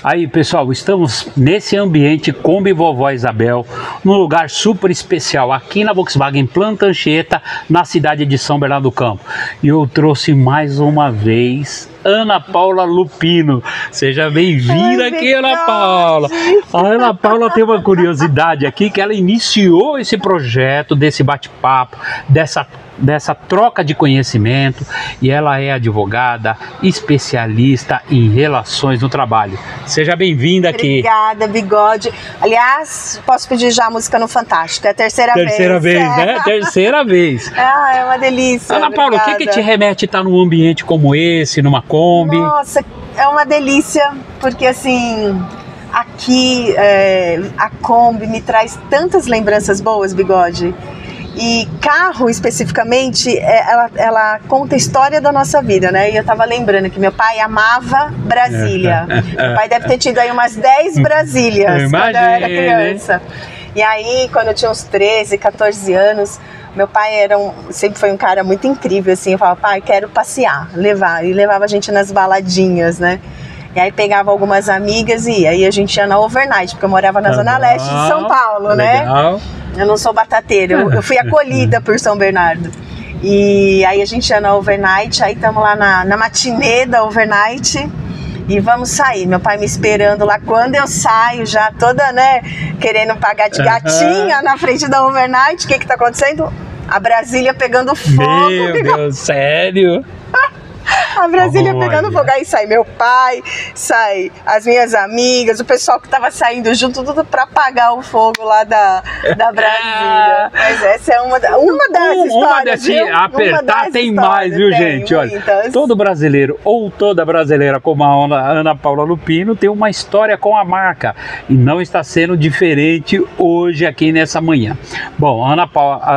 Aí, pessoal, estamos nesse ambiente Kombi Vovó Isabel, num lugar super especial aqui na Volkswagen Planta Anchieta, na cidade de São Bernardo do Campo. E eu trouxe mais uma vez Ana Paula Lupino. Seja bem-vinda aqui, Ana Paula. A Ana Paula tem uma curiosidade aqui, que ela iniciou esse projeto, desse bate-papo, dessa troca de conhecimento, e ela é advogada, especialista em relações no trabalho. Seja bem-vinda aqui. Obrigada, Bigode. Aliás, posso pedir já a música no Fantástico, é a terceira vez. Terceira vez, né? Terceira vez. Ah, é uma delícia. Ana Paula, o que te remete a estar num ambiente como esse, numa Kombi? Nossa, é uma delícia, porque assim, aqui a Kombi me traz tantas lembranças boas, Bigode. E carro, especificamente, ela conta a história da nossa vida, né? E eu tava lembrando que meu pai amava Brasília. Meu pai deve ter tido aí umas 10 Brasílias quando eu era criança. E aí, quando eu tinha uns 13, 14 anos, meu pai sempre foi um cara muito incrível, assim. Eu falava, pai, quero passear, levar. E levava a gente nas baladinhas, né? E aí pegava algumas amigas e aí a gente ia na overnight, porque eu morava na Zona Leste de São Paulo, né? Eu não sou batateira, eu fui acolhida por São Bernardo. E aí a gente ia na overnight, aí estamos lá na matinê da overnight e vamos sair. Meu pai me esperando lá. Quando eu saio, já toda, né, querendo pagar de gatinha na frente da overnight, o que tá acontecendo? A Brasília pegando fogo. Meu Deus, sério? A Brasília pegando fogo, aí sai meu pai, sai as minhas amigas, o pessoal que tava saindo junto, tudo pra apagar o fogo lá da Brasília. Mas essa é uma das histórias, viu? Apertar tem mais, viu, gente? Olha, todo brasileiro ou toda brasileira como a Ana Paula Lupino tem uma história com a marca e não está sendo diferente hoje aqui nessa manhã. Bom, a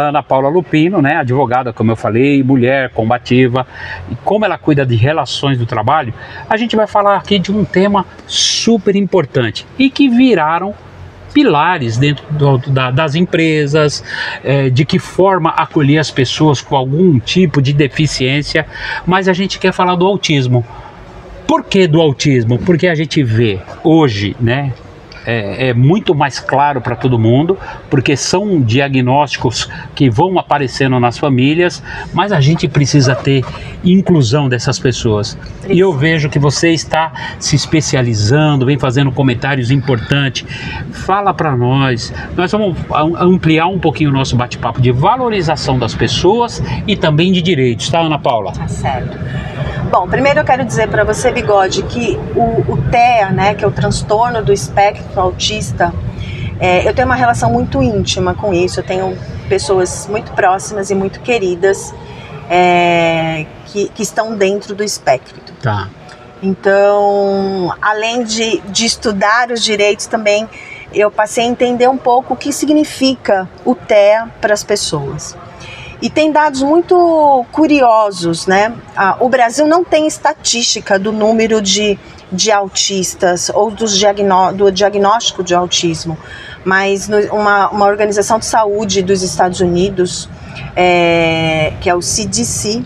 Ana Paula Lupino, né, advogada, como eu falei, mulher combativa, e como ela cuida de relações do trabalho, a gente vai falar aqui de um tema super importante e que viraram pilares dentro das empresas, de que forma acolher as pessoas com algum tipo de deficiência, mas a gente quer falar do autismo. Por que do autismo? Porque a gente vê hoje, né, é muito mais claro para todo mundo, porque são diagnósticos que vão aparecendo nas famílias, mas a gente precisa ter inclusão dessas pessoas. E eu vejo que você está se especializando, vem fazendo comentários importantes. Fala para nós vamos ampliar um pouquinho o nosso bate-papo de valorização das pessoas e também de direitos, tá, Ana Paula? Tá certo. Bom, primeiro eu quero dizer para você, Bigode, que o TEA, né, que é o transtorno do espectro autista, eu tenho uma relação muito íntima com isso. Eu tenho pessoas muito próximas e muito queridas que estão dentro do espectro. Tá. Então, além de estudar os direitos também, eu passei a entender um pouco o que significa o TEA para as pessoas. E tem dados muito curiosos, né? O Brasil não tem estatística do número de autistas ou do diagnóstico de autismo, mas uma organização de saúde dos Estados Unidos, que é o CDC,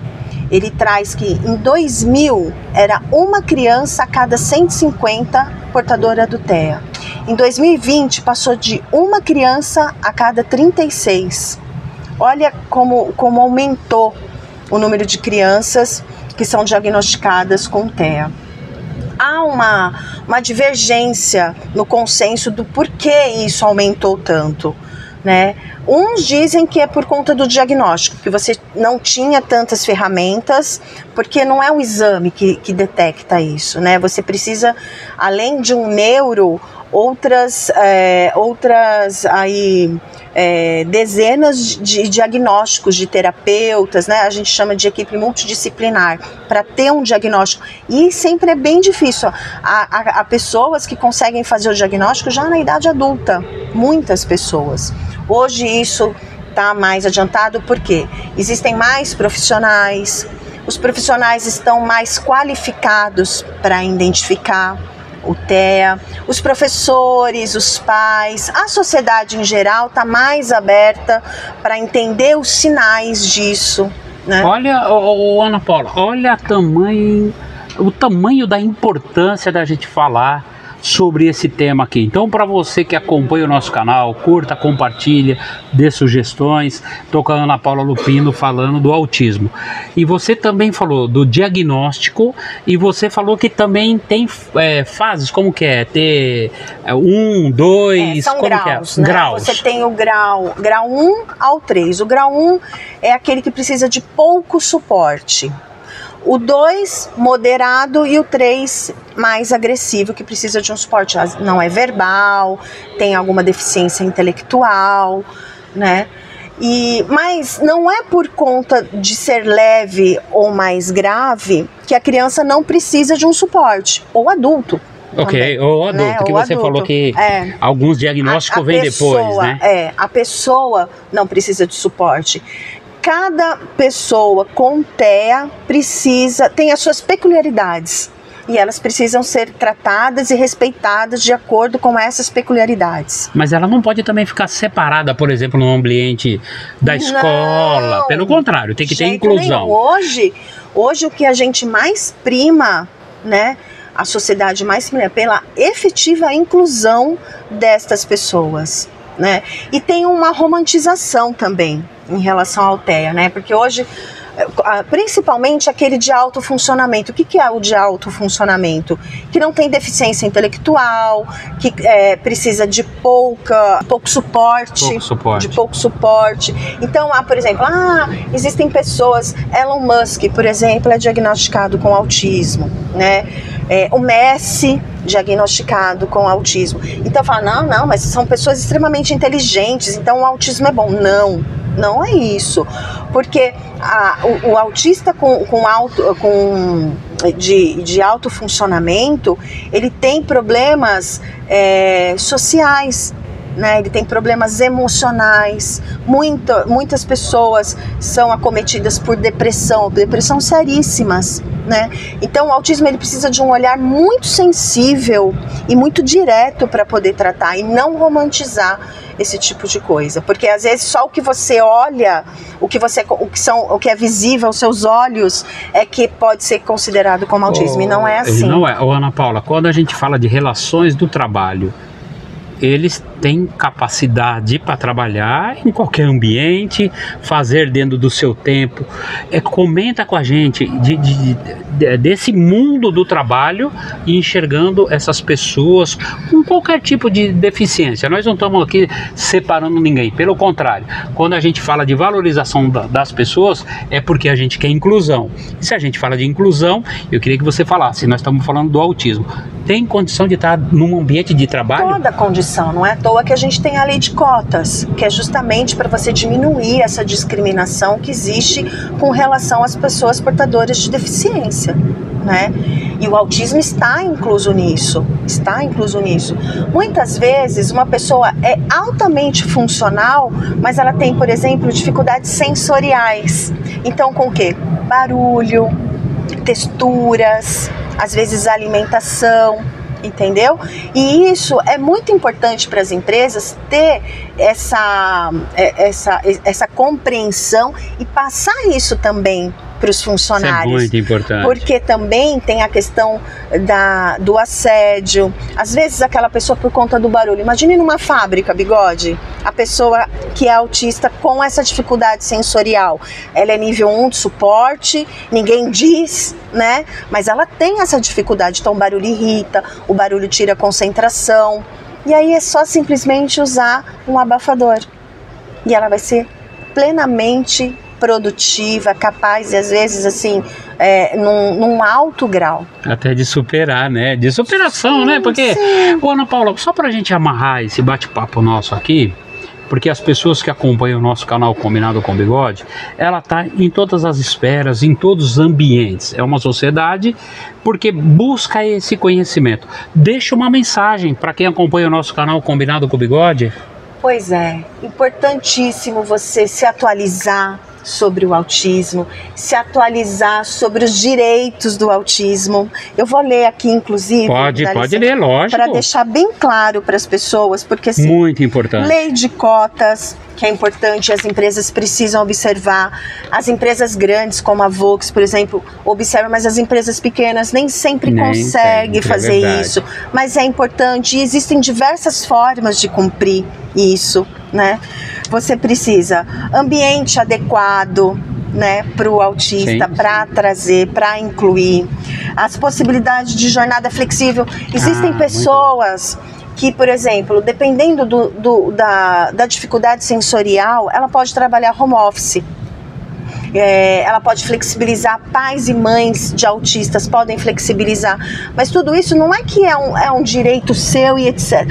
ele traz que em 2000 era uma criança a cada 150 portadora do TEA. Em 2020 passou de uma criança a cada 36. Olha como aumentou o número de crianças que são diagnosticadas com TEA. Há uma divergência no consenso do porquê isso aumentou tanto, né? Uns dizem que é por conta do diagnóstico, que você não tinha tantas ferramentas, porque não é um exame que detecta isso, né? Você precisa, além de um neuro, outras dezenas de diagnósticos de terapeutas, né? A gente chama de equipe multidisciplinar para ter um diagnóstico, e sempre é bem difícil. Há pessoas que conseguem fazer o diagnóstico já na idade adulta, muitas pessoas. Hoje isso está mais adiantado porque existem mais profissionais, os profissionais estão mais qualificados para identificar o TEA, os professores, os pais, a sociedade em geral está mais aberta para entender os sinais disso, né? Olha, Ana Paula, olha o tamanho da importância da gente falar sobre esse tema aqui. Então, para você que acompanha o nosso canal, curta, compartilha, dê sugestões. Estou com a Ana Paula Lupino falando do autismo. E você também falou do diagnóstico e você falou que também tem fases, como que é? Ter 1, 2, são como graus, que é? né? Graus. Você tem o grau 1 ao 3. O grau 1 é aquele que precisa de pouco suporte. O 2, moderado, e o 3, mais agressivo, que precisa de um suporte. Não é verbal, tem alguma deficiência intelectual, né? Mas não é por conta de ser leve ou mais grave que a criança não precisa de um suporte, ou adulto. Ok, também, ou adulto, né? que Ou você falou que alguns diagnósticos vêm depois, né? A pessoa não precisa de suporte. Cada pessoa com TEA tem as suas peculiaridades e elas precisam ser tratadas e respeitadas de acordo com essas peculiaridades. Mas ela não pode também ficar separada, por exemplo, no ambiente da escola. Pelo contrário, tem que ter inclusão. Hoje o que a gente mais prima, né? A sociedade mais prima é pela efetiva inclusão destas pessoas, né? E tem uma romantização também em relação ao TEA, né? Porque hoje, principalmente aquele de alto funcionamento. O que é o de alto funcionamento? Que não tem deficiência intelectual, que precisa de pouco suporte. De pouco suporte. Então, por exemplo, existem pessoas, Elon Musk, por exemplo, é diagnosticado com autismo, né? O Messi, diagnosticado com autismo. Então fala, não, mas são pessoas extremamente inteligentes, então o autismo é bom. Não é isso, porque o autista de alto funcionamento, ele tem problemas sociais, né? Ele tem problemas emocionais. Muitas pessoas são acometidas por depressão seríssimas, né? Então o autismo, ele precisa de um olhar muito sensível e muito direto para poder tratar e não romantizar esse tipo de coisa, porque às vezes só o que você olha, o que é visível aos seus olhos é que pode ser considerado como autismo, e não é assim. Não é. Ana Paula, quando a gente fala de relações do trabalho, eles têm capacidade para trabalhar em qualquer ambiente, fazer dentro do seu tempo. Comenta com a gente desse mundo do trabalho e enxergando essas pessoas com qualquer tipo de deficiência. Nós não estamos aqui separando ninguém, pelo contrário, quando a gente fala de valorização das pessoas, é porque a gente quer inclusão. E se a gente fala de inclusão, eu queria que você falasse, nós estamos falando do autismo. Tem condição de estar num ambiente de trabalho? Toda condição, não é à toa que a gente tem a lei de cotas, que é justamente para você diminuir essa discriminação que existe com relação às pessoas portadoras de deficiência, né? E o autismo está incluso nisso. Muitas vezes uma pessoa é altamente funcional, mas ela tem, por exemplo, dificuldades sensoriais. Então, com o quê? Barulho, texturas, às vezes alimentação, entendeu? E isso é muito importante para as empresas ter essa compreensão e passar isso também para os funcionários. Isso é muito importante. Porque também tem a questão do assédio. Às vezes aquela pessoa, por conta do barulho, imagine numa fábrica, Bigode, a pessoa que é autista com essa dificuldade sensorial, ela é nível 1 de suporte, ninguém diz, né? Mas ela tem essa dificuldade, então o barulho irrita, o barulho tira a concentração, e aí é só simplesmente usar um abafador e ela vai ser plenamente produtiva, capaz, e às vezes assim, num alto grau. Até de superar, né? De superação, sim, né? Porque, Ana Paula, só pra gente amarrar esse bate-papo nosso aqui, porque as pessoas que acompanham o nosso canal Combinado com Bigode, ela tá em todas as esferas, em todos os ambientes. É uma sociedade porque busca esse conhecimento. Deixa uma mensagem para quem acompanha o nosso canal Combinado com Bigode. Pois é, importantíssimo você se atualizar, sobre o autismo, se atualizar sobre os direitos do autismo. Eu vou ler aqui, inclusive, pode ler, lógico, para deixar bem claro para as pessoas, porque assim, muito importante. Lei de cotas, que é importante, as empresas precisam observar. As empresas grandes, como a Vox, por exemplo, observam, mas as empresas pequenas nem sempre conseguem fazer isso. Mas é importante, e existem diversas formas de cumprir isso, né? Você precisa ambiente adequado, né, para o autista, para trazer, para incluir. As possibilidades de jornada flexível. Existem pessoas que, por exemplo, dependendo da dificuldade sensorial, ela pode trabalhar home office. Ela pode flexibilizar, pais e mães de autistas podem flexibilizar, mas tudo isso não é que é um direito seu e etc.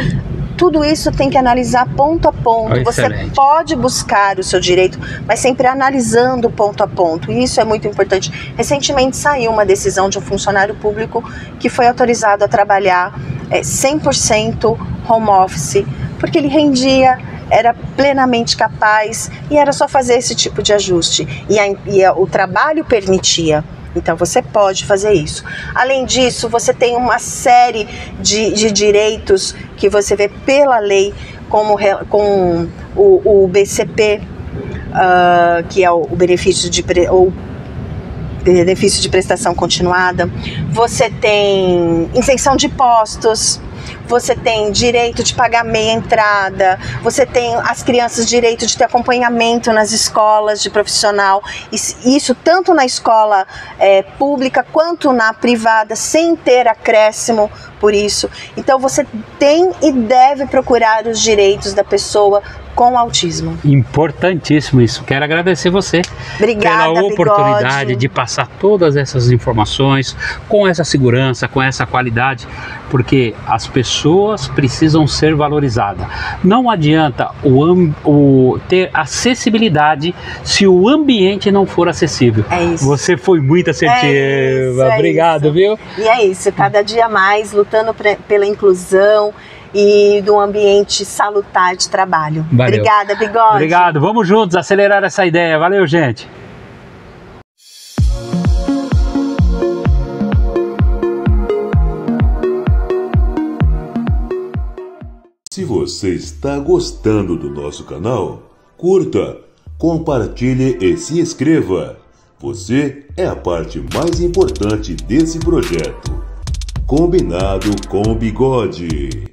Tudo isso tem que analisar ponto a ponto. Você pode buscar o seu direito, mas sempre analisando ponto a ponto. E isso é muito importante. Recentemente saiu uma decisão de um funcionário público que foi autorizado a trabalhar 100% home office, porque ele rendia, era plenamente capaz e era só fazer esse tipo de ajuste. E o trabalho permitia. Então você pode fazer isso. Além disso, você tem uma série de direitos que você vê pela lei, como com o BCP, que é o benefício de prestação continuada. Você tem isenção de impostos. Você tem direito de pagar meia entrada, você tem as crianças direito de ter acompanhamento nas escolas de profissional, isso tanto na escola pública quanto na privada, sem ter acréscimo por isso. Então você tem e deve procurar os direitos da pessoa com autismo. Importantíssimo isso. Quero agradecer você pela oportunidade de passar todas essas informações com essa segurança, com essa qualidade, porque as pessoas precisam ser valorizadas. Não adianta ter acessibilidade se o ambiente não for acessível. É isso. Você foi muito assertiva. Obrigado, viu? E é isso, cada dia mais lutando pela inclusão e de um ambiente salutar de trabalho. Valeu. Obrigada, Bigode. Obrigado. Vamos juntos acelerar essa ideia. Valeu, gente. Se você está gostando do nosso canal, curta, compartilhe e se inscreva. Você é a parte mais importante desse projeto. Combinado com o Bigode.